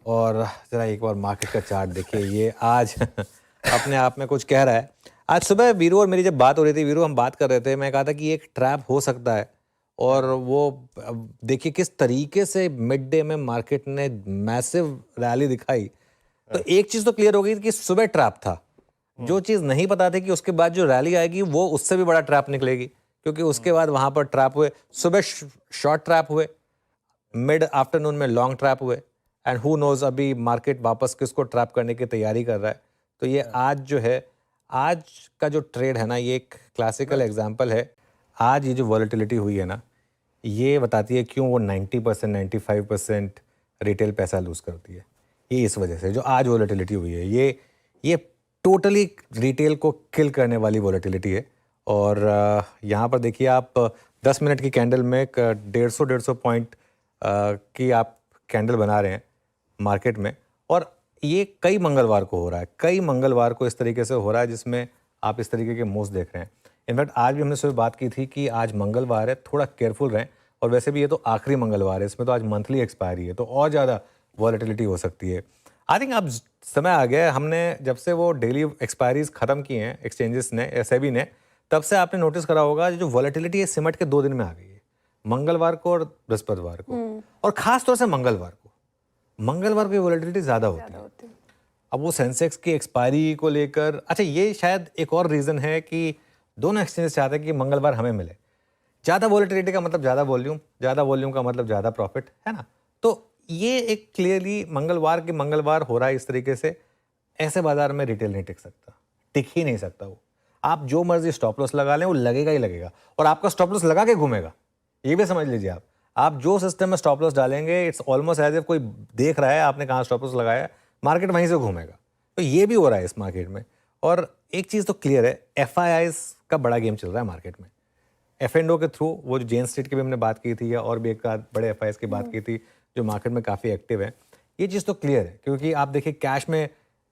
और ज़रा एक बार मार्केट का चार्ट देखिए, ये आज अपने आप में कुछ कह रहा है। आज सुबह वीरू और मेरी जब बात हो रही थी, वीरू हम बात कर रहे थे, मैं कहा था कि ये एक ट्रैप हो सकता है। और वो अब देखिए किस तरीके से मिड डे में मार्केट ने मैसिव रैली दिखाई। तो एक चीज़ तो क्लियर हो गई कि सुबह ट्रैप था। जो चीज़ नहीं पता थी कि उसके बाद जो रैली आएगी वो उससे भी बड़ा ट्रैप निकलेगी, क्योंकि उसके बाद वहां पर ट्रैप हुए। सुबह शॉर्ट ट्रैप हुए, मिड आफ्टरनून में लॉन्ग ट्रैप हुए, एंड हु नोज अभी मार्केट वापस किसको ट्रैप करने की तैयारी कर रहा है। तो ये आज जो है, आज का जो ट्रेड है ना, ये एक क्लासिकल एग्जांपल है। आज ये जो वॉलेटिलिटी हुई है ना, ये बताती है क्यों वो 90% 95% रिटेल पैसा लूज करती है। ये इस वजह से जो आज वॉलेटिलिटी हुई है, ये टोटली रिटेल को किल करने वाली वॉलेटिलिटी है। और यहाँ पर देखिए आप 10 मिनट की कैंडल में 150 पॉइंट की आप कैंडल बना रहे हैं मार्केट में। और ये कई मंगलवार को हो रहा है, कई मंगलवार को इस तरीके से हो रहा है जिसमें आप इस तरीके के मूव्स देख रहे हैं। इनफैक्ट आज भी हमने सुबह बात की थी कि आज मंगलवार है, थोड़ा केयरफुल रहें। और वैसे भी ये तो आखिरी मंगलवार है, इसमें तो आज मंथली एक्सपायरी है, तो और ज़्यादा वॉलेटिलिटी हो सकती है। आई थिंक अब समय आ गया है, हमने जब से वो डेली एक्सपायरीज ख़त्म की हैं एक्सचेंजेस ने, सेबी ने, तब से आपने नोटिस करा होगा जो वॉलेटिलिटी है सिमट के 2 दिन में आ गई है, मंगलवार को और बृहस्पतिवार को। और खास तौर से मंगलवार को वॉलेटिलिटी ज़्यादा होती है। अब वो सेंसेक्स की एक्सपायरी को लेकर, अच्छा ये शायद एक और रीज़न है कि दोनों एक्सचेंजेस चाहते हैं कि मंगलवार हमें मिले। ज़्यादा वॉलेटिलिटी का मतलब ज़्यादा वॉल्यूम का मतलब ज़्यादा प्रॉफिट, है ना। तो ये एक क्लियरली मंगलवार के मंगलवार हो रहा है इस तरीके से। ऐसे बाजार में रिटेल नहीं टिक सकता, टिक ही नहीं सकता वो। आप जो मर्जी स्टॉप लॉस लगा लें, वो लगेगा ही लगेगा, और आपका स्टॉप लॉस लगा के घूमेगा। ये भी समझ लीजिए आप जो सिस्टम में स्टॉप लॉस डालेंगे, इट्स ऑलमोस्ट एज इफ कोई देख रहा है आपने कहाँ स्टॉप लॉस लगाया, मार्केट वहीं से घूमेगा। तो ये भी हो रहा है इस मार्केट में। और एक चीज़ तो क्लियर है, FIIs का बड़ा गेम चल रहा है मार्केट में। F&O के थ्रू, वो जो जेन स्ट्रीट की भी हमने बात की थी, या और भी एक आध बड़े FIIs की बात की थी जो मार्केट में काफ़ी एक्टिव है। ये चीज़ तो क्लियर है, क्योंकि आप देखिए कैश में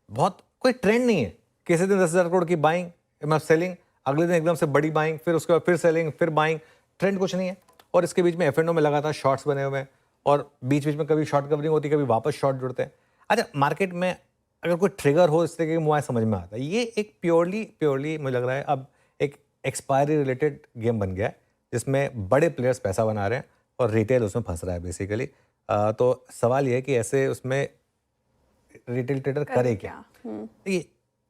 बहुत कोई ट्रेंड नहीं है। किसी दिन 10,000 करोड़ की बाइंग, मतलब सेलिंग, अगले दिन एकदम से बड़ी बाइंग, फिर उसके बाद फिर सेलिंग, फिर बाइंग, ट्रेंड कुछ नहीं है। और इसके बीच में F&O में लगातार शॉर्ट्स बने हुए हैं, और बीच बीच में कभी शॉर्ट कवरिंग होती है, कभी वापस शॉर्ट जुड़ते हैं। अच्छा, मार्केट में अगर कोई ट्रिगर हो इस तरीके के मुझे समझ में आता है। ये एक प्योरली मुझे लग रहा है अब एक एक्सपायरी रिलेटेड गेम बन गया है, जिसमें बड़े प्लेयर्स पैसा बना रहे हैं और रिटेल उसमें फंस रहा है बेसिकली। तो सवाल ये है कि ऐसे उसमें रिटेल ट्रेडर करे क्या। देखिए,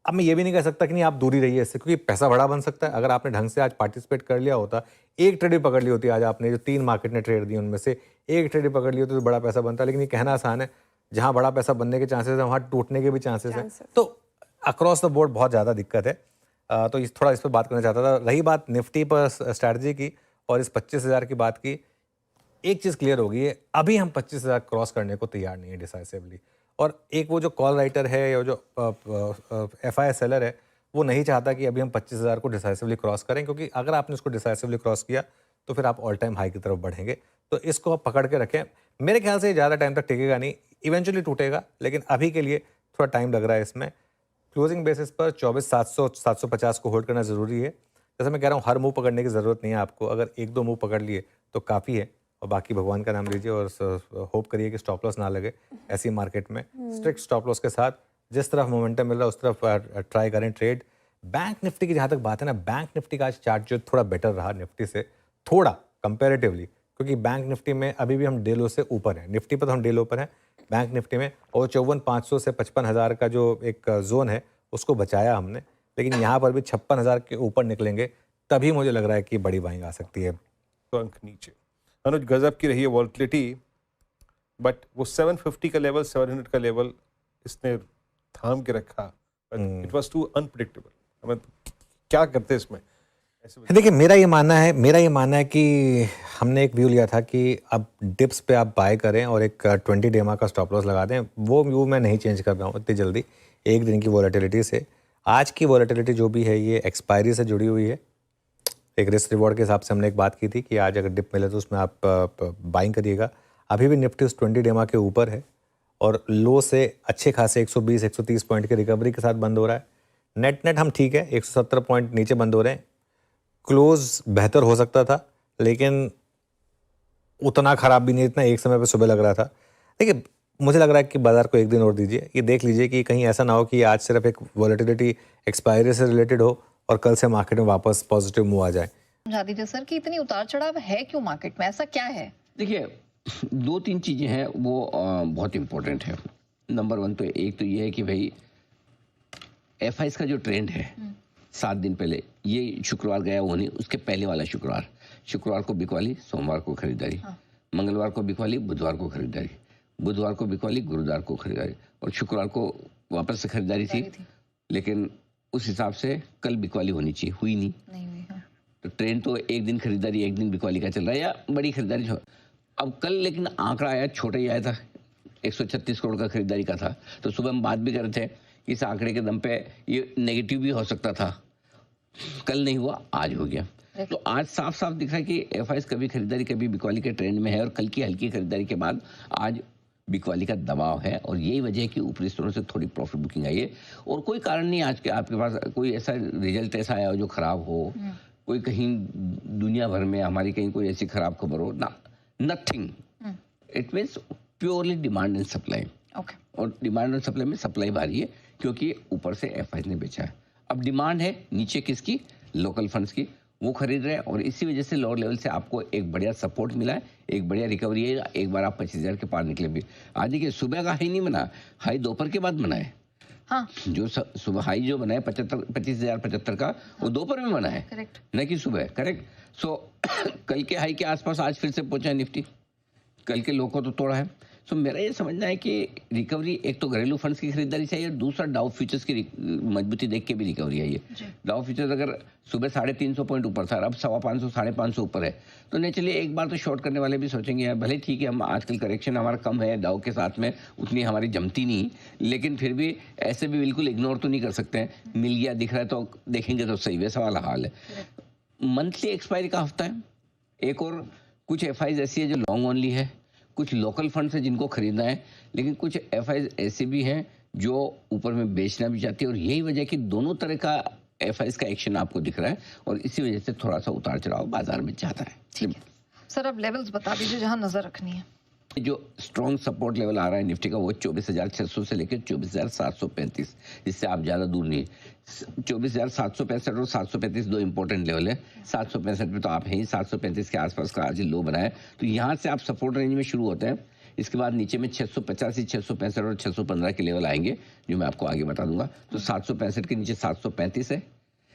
अब मैं ये भी नहीं कह सकता कि नहीं आप दूरी रहिए इससे, क्योंकि पैसा बड़ा बन सकता है। अगर आपने ढंग से आज पार्टिसिपेट कर लिया होता, एक ट्रेड भी पकड़ ली होती आज आपने, जो 3 मार्केट ने ट्रेड दी उनमें से एक ट्रेड भी पकड़ ली होती तो बड़ा पैसा बनता है। लेकिन ये कहना आसान है, जहाँ बड़ा पैसा बनने के चांसेस है वहाँ टूटने के भी चांसेस हैं। तो अक्रॉस द बोर्ड बहुत ज़्यादा दिक्कत है। तो इस थोड़ा इस पर बात करना चाहता था। रही बात निफ्टी पर स्ट्रैटेजी की और इस 25,000 की बात की, एक चीज़ क्लियर हो गई है, अभी हम 25,000 क्रॉस करने को तैयार नहीं है डिसाइसिवली। और एक वो जो कॉल राइटर है या जो FI सेलर है, वो नहीं चाहता कि अभी हम 25,000 को डिसाइसिवली क्रॉस करें, क्योंकि अगर आपने उसको डिसाइसिवली क्रॉस किया तो फिर आप ऑल टाइम हाई की तरफ बढ़ेंगे। तो इसको आप पकड़ के रखें। मेरे ख्याल से ज़्यादा टाइम तक टिकेगा नहीं, इवेंचुअली टूटेगा, लेकिन अभी के लिए थोड़ा टाइम लग रहा है इसमें। क्लोजिंग बेसिस पर 24,700 750 को होल्ड करना ज़रूरी है। जैसे मैं कह रहा हूँ, हर मूव पकड़ने की ज़रूरत नहीं है आपको। अगर 1-2 मूव पकड़ लिए तो काफ़ी है, और बाकी भगवान का नाम लीजिए और होप करिए कि स्टॉप लॉस ना लगे ऐसी मार्केट में। स्ट्रिक्ट स्टॉप लॉस के साथ जिस तरफ मोमेंटम मिल रहा है उस तरफ ट्राई करें ट्रेड। बैंक निफ्टी की जहाँ तक बात है ना, बैंक निफ्टी का आज चार्ट जो थोड़ा बेटर रहा निफ्टी से, थोड़ा कंपेरेटिवली, क्योंकि बैंक निफ्टी में अभी भी हम डे लो से ऊपर हैं। निफ्टी पर तो हम डे लो पर हैं, बैंक निफ्टी में, और 54,500 से 55,000 का जो एक जोन है उसको बचाया हमने। लेकिन यहाँ पर भी 56,000 के ऊपर निकलेंगे तभी मुझे लग रहा है कि बड़ी बाइंग आ सकती है। तो अंक नीचे अनुज गजब की रही है वॉलेटिलिटी, बट वो 750 का लेवल, 700 का लेवल इसने थाम के रखा। It was too unpredictable. क्या करते इसमें? देखिए, मेरा ये मानना है कि हमने एक व्यू लिया था कि अब डिप्स पे आप बाय करें और एक 20 डेमा का स्टॉप लॉस लगा दें। वो व्यू मैं नहीं चेंज कर रहा हूँ इतनी जल्दी एक दिन की वॉलेटिलिटी से। आज की वॉलेटिलिटी जो भी है ये एक्सपायरी से जुड़ी हुई है। एक रिस्क रिवॉर्ड के हिसाब से हमने एक बात की थी कि आज अगर डिप मिले तो उसमें आप बाइंग करिएगा। अभी भी निफ्टी उस 20 डेमा के ऊपर है और लो से अच्छे खासे 120-130 पॉइंट की रिकवरी के साथ बंद हो रहा है। नेट हम ठीक है, 170 पॉइंट नीचे बंद हो रहे हैं। क्लोज बेहतर हो सकता था, लेकिन उतना खराब भी नहीं, इतना एक समय पे सुबह लग रहा था। देखिए, मुझे लग रहा है कि बाजार को एक दिन और दीजिए, ये देख लीजिए कि कहीं ऐसा ना हो कि आज सिर्फ एक वॉलेटिलिटी एक्सपायरी से रिलेटेड हो और कल से मार्केट में वापस पॉजिटिव मूव आ जाए। समझा दीजिए सर कि इतनी उतार चढ़ाव है क्यों मार्केट में, ऐसा क्या है? देखिए, 2-3 चीज़ें हैं वो बहुत इम्पोर्टेंट है। नंबर 1 तो एक तो ये है कि भाई एफआईज का जो ट्रेंड है 7 दिन पहले, ये शुक्रवार गया वो नहीं, उसके पहले वाला शुक्रवार को बिकवाली, सोमवार को खरीदारी, मंगलवार को बिकवाली, बुधवार को खरीदारी, बुधवार को बिकवाली, गुरुवार को खरीदारी, और शुक्रवार को वापस से खरीदारी थी। लेकिन उस हिसाब से कल बिकवाली होनी चाहिए, हुई नहीं। हुई, हाँ। तो ट्रेंड तो एक दिन खरीदारी एक दिन बिकवाली का चल रहा है, या बड़ी खरीदारी अब कल लेकिन आंकड़ा आया, छोटा ही आया था, 136 करोड़ का खरीदारी का था। तो सुबह हम बात भी कर रहे थे कि इस आंकड़े के दम पे ये नेगेटिव भी हो सकता था। कल नहीं हुआ, आज हो गया। तो आज साफ साफ दिख रहा है कि एफआईएस कभी खरीदारी कभी बिकवाली के ट्रेंड में है, और कल की हल्की खरीदारी के बाद आज बिकवाली का दबाव है, और यही वजह है कि ऊपरी स्तरों से थोड़ी प्रॉफिट बुकिंग आई है। और कोई कारण नहीं आज के आपके पास कोई ऐसा रिजल्ट ऐसा आया हो जो खराब हो, कोई कहीं दुनिया भर में हमारी कहीं कोई ऐसी खराब खबर हो ना, nothing. It means purely demand and supply. और डिमांड एंड सप्लाई में सप्लाई भारी है क्योंकि ऊपर से एफआईएस ने बेचा है। अब डिमांड है नीचे किसकी, लोकल फंड्स की, वो खरीद रहे हैं, और इसी वजह से लोअर लेवल से आपको एक बढ़िया सपोर्ट मिला है, एक बढ़िया रिकवरी है। एक बार आप 25,000 के पार निकले भी। आज देखिए सुबह का हाई नहीं बना, हाई दोपहर के बाद बना है। हाँ। जो सुबह हाई जो बना है 25,075 का, वो दोपहर में बना है, करेक्ट, न कि सुबह। करेक्ट। सो कल के हाई के आसपास आज फिर से पहुंचा है निफ्टी, कल के लो को तो तोड़ा है। सो मेरा ये समझना है कि रिकवरी एक तो घरेलू फंड्स की खरीदारी चाहिए, और दूसरा डाउ फ्यूचर्स की मजबूती देख के भी रिकवरी आई है। डाउ फ्यूचर्स अगर सुबह 350 पॉइंट ऊपर था, अब 550 550 ऊपर है, तो नेचुरली एक बार तो शॉर्ट करने वाले भी सोचेंगे यार भले ठीक है, हम आजकल करेक्शन हमारा कम है, डाउ के साथ में उतनी हमारी जमती नहीं, लेकिन फिर भी ऐसे भी बिल्कुल इग्नोर तो नहीं कर सकते हैं। मिल गया दिख रहा है तो देखेंगे तो सही, वैसा वाला हाल है। मंथली एक्सपायरी का हफ्ता है, एक और कुछ एफआईज ऐसी है जो लॉन्ग ओनली है, कुछ लोकल फंड्स हैं जिनको खरीदना है, लेकिन कुछ एफआईज ऐसे भी हैं जो ऊपर में बेचना भी चाहती है, और यही वजह कि दोनों तरह का एफआईज का एक्शन आपको दिख रहा है, और इसी वजह से थोड़ा सा उतार चढ़ाव बाजार में चाहता है। ठीक है सर, अब लेवल्स बता दीजिए जहां नजर रखनी है। जो स्ट्रॉन्ग सपोर्ट लेवल आ रहा है निफ्टी का, वो 24,600 से लेकर 24,735, जिससे आप ज़्यादा दूर नहीं। 24,765 और 735 दो इंपॉर्टेंट लेवल है। 765 पे तो आप हैं ही, 735 के आसपास का आज लो बना है, तो यहाँ से आप सपोर्ट रेंज में शुरू होते हैं। इसके बाद नीचे में 685, 665 और 615 के लेवल आएंगे, जो मैं आपको आगे बता दूंगा। तो 765 के नीचे 735 है,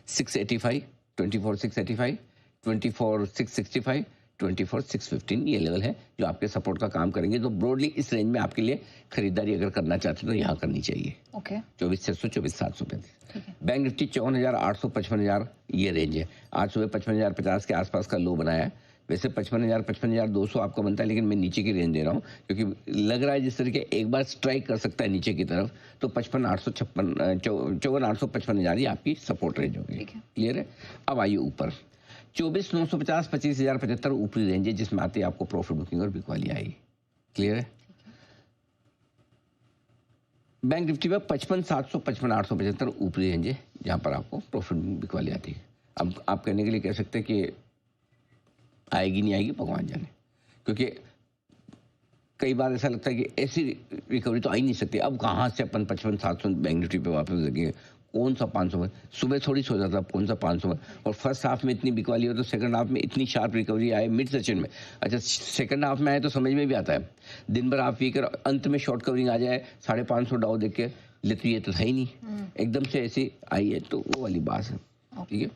685, 24,685, 24,665, 24,615 ये लेवल है जो आपके सपोर्ट का काम करेंगे। तो ब्रॉडली इस रेंज में आपके लिए खरीदारी अगर करना चाहते हैं तो यहाँ करनी चाहिए। ओके, 24,600, 24,735। बैंक निफ्टी 54,800, 55,000 ये रेंज है। आज सुबह 55,050 के आसपास का लो बनाया है। वैसे 55,000, 55,200 आपका बनता है, लेकिन मैं नीचे की रेंज दे रहा हूँ क्योंकि लग रहा है जिस तरीके एक बार स्ट्राइक कर सकता है नीचे की तरफ, तो 54,855 ये आपकी सपोर्ट रेंज होगी। क्लियर है। अब आइए ऊपर, 24,950, 25,075 ऊपरी रेंज है, जिसमें आती है आपको प्रॉफिट बुकिंग और बिकवाली आएगी। क्लियर है। बैंक निफ्टी में 55,700, 55,875 ऊपरी रेंज है, जहां पर आपको प्रॉफिट बिकवाली आती है। अब आप कहने के लिए कह सकते हैं कि आएगी नहीं आएगी भगवान जाने, क्योंकि कई बार ऐसा लगता है कि ऐसी रिकवरी तो आ ही नहीं सकती। अब कहाँ से अपन 55,700 बैंक निफ्टी पे वापस लगेंगे, कौन सा 500 में सुबह थोड़ी सो जाता, कौन सा 500 में। और फर्स्ट हाफ में इतनी बिकवाली हो तो सेकंड हाफ में इतनी शार्प रिकवरी आए मिड सेशन में। अच्छा, सेकंड हाफ में आए तो समझ में भी आता है, दिन भर आप वीक अंत में शॉर्ट कवरिंग आ जाए 550 डाउ देख के, लेकिन ये तो था ही नहीं, एकदम से ऐसी आई है, तो वो वाली बात है। ठीक है।